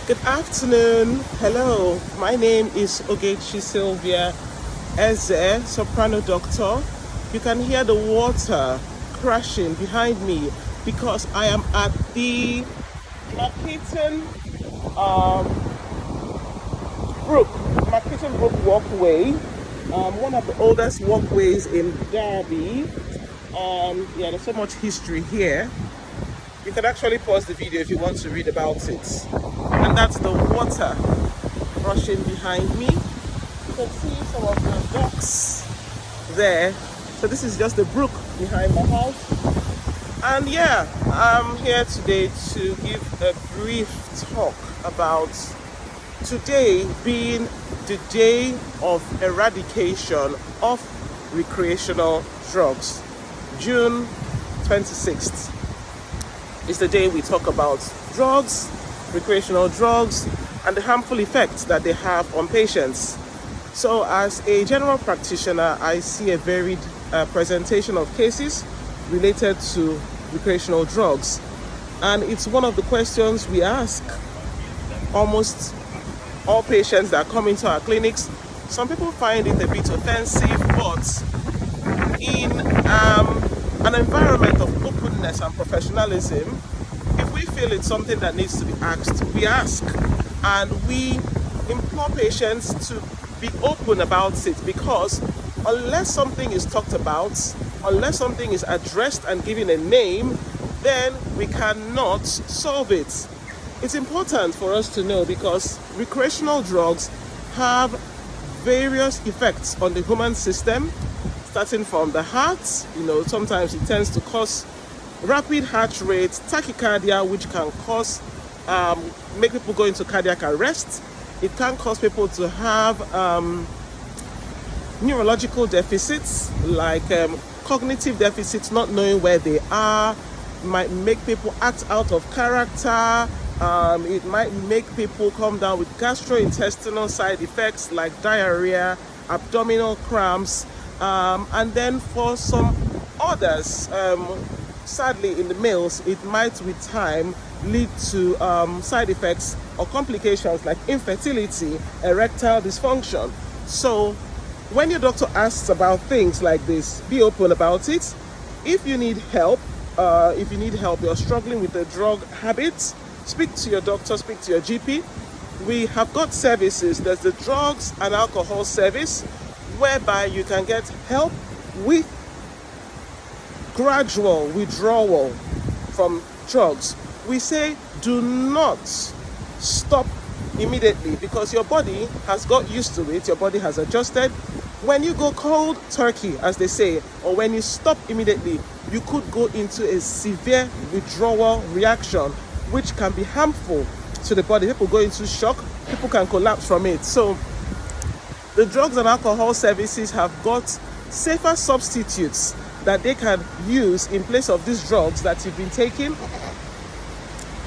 Good afternoon. Hello. My name is Ogechi Sylvia Eze, SopranoDoctor. You can hear the water crashing behind me because I am at the Marketing Brook, Marketing Brook walkway, one of the oldest walkways in Derby. There's so much history here. You can actually pause the video if you want to read about it. And that's the water rushing behind me. You can see some of the docks there. So this is just the brook behind my house. And I'm here today to give a brief talk about today being the day of eradication of recreational drugs. June 26th is the day we talk about drugs, recreational drugs, and the harmful effects that they have on patients. So as a general practitioner, I see a varied presentation of cases related to recreational drugs. And it's one of the questions we ask almost all patients that come into our clinics. Some people find it a bit offensive, but in an environment of openness and professionalism, if we feel it's something that needs to be asked, we ask. And we implore patients to be open about it, because unless something is talked about, unless something is addressed and given a name, then we cannot solve it. It's important for us to know because recreational drugs have various effects on the human system, starting from the heart. Sometimes it tends to cause rapid heart rate, tachycardia, which can cause make people go into cardiac arrest. It can cause people to have neurological deficits, like cognitive deficits, not knowing where they are. It might make people act out of character. It might make people come down with gastrointestinal side effects like diarrhea, abdominal cramps, and then for some others, sadly in the males, it might with time lead to side effects or complications like infertility, erectile dysfunction. So when your doctor asks about things like this, be open about it. If you need help, you're struggling with a drug habit, speak to your doctor, speak to your GP. We have got services. There's the drugs and alcohol service, whereby you can get help with gradual withdrawal from drugs. We say do not stop immediately, because your body has got used to it, your body has adjusted. When you go cold turkey, as they say, or when you stop immediately, you could go into a severe withdrawal reaction, which can be harmful to the body. People go into shock, people can collapse from it. So the drugs and alcohol services have got safer substitutes that they can use in place of these drugs that you've been taking,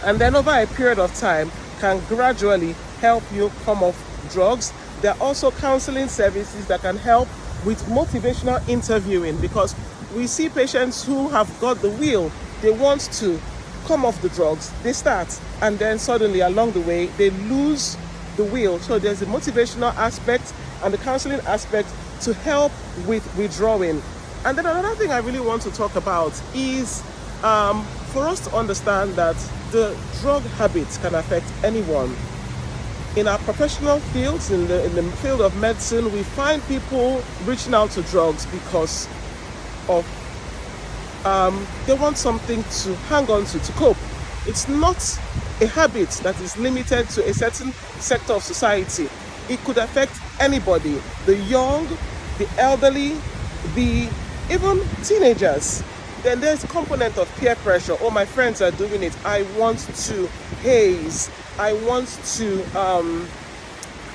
and then over a period of time can gradually help you come off drugs. There are also counseling services that can help with motivational interviewing, because we see patients who have got the will, they want to come off the drugs, they start, and then suddenly along the way they lose the will. So there's the motivational aspect and the counseling aspect to help with withdrawing. And then another thing I really want to talk about is for us to understand that the drug habits can affect anyone. In our professional fields, in the field of medicine, we find people reaching out to drugs because of they want something to hang on to cope. It's not a habit that is limited to a certain sector of society. It could affect anybody, the young, the elderly, even teenagers. Then there's a component of peer pressure. Oh, my friends are doing it, I want to haze, I want to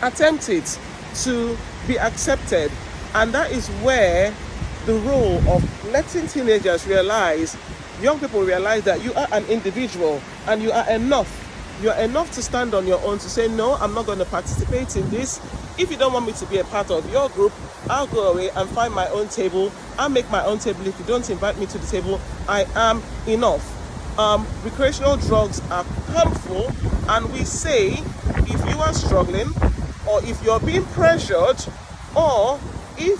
attempt it to be accepted. And that is where the role of letting teenagers realize, young people realize that you are an individual and you are enough. You are enough to stand on your own, to say, no, I'm not going to participate in this. If you don't want me to be a part of your group, I'll go away and find my own table. I'll make my own table. If you don't invite me to the table, I am enough. Recreational drugs are harmful, and we say if you are struggling, or if you're being pressured, or if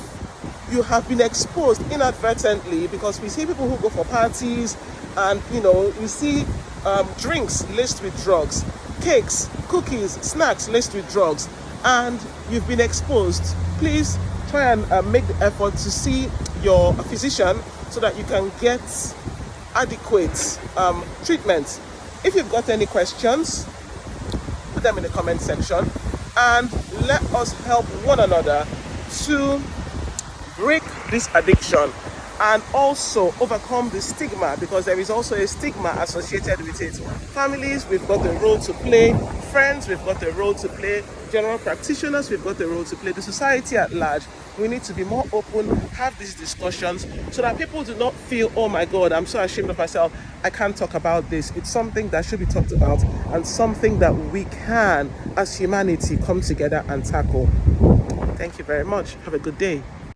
you have been exposed inadvertently, because we see people who go for parties and you see drinks laced with drugs, cakes, cookies, snacks laced with drugs, and you've been exposed, please try and make the effort to see your physician so that you can get adequate treatment. If you've got any questions, put them in the comment section, and let us help one another to break this addiction and also overcome the stigma, because there is also a stigma associated with it. Families, we've got a role to play. Friends, we've got a role to play. General practitioners, we've got a role to play. The society at large, we need to be more open, have these discussions so that people do not feel, oh my God, I'm so ashamed of myself, I can't talk about this. It's something that should be talked about, and something that we can, as humanity, come together and tackle. Thank you very much. Have a good day.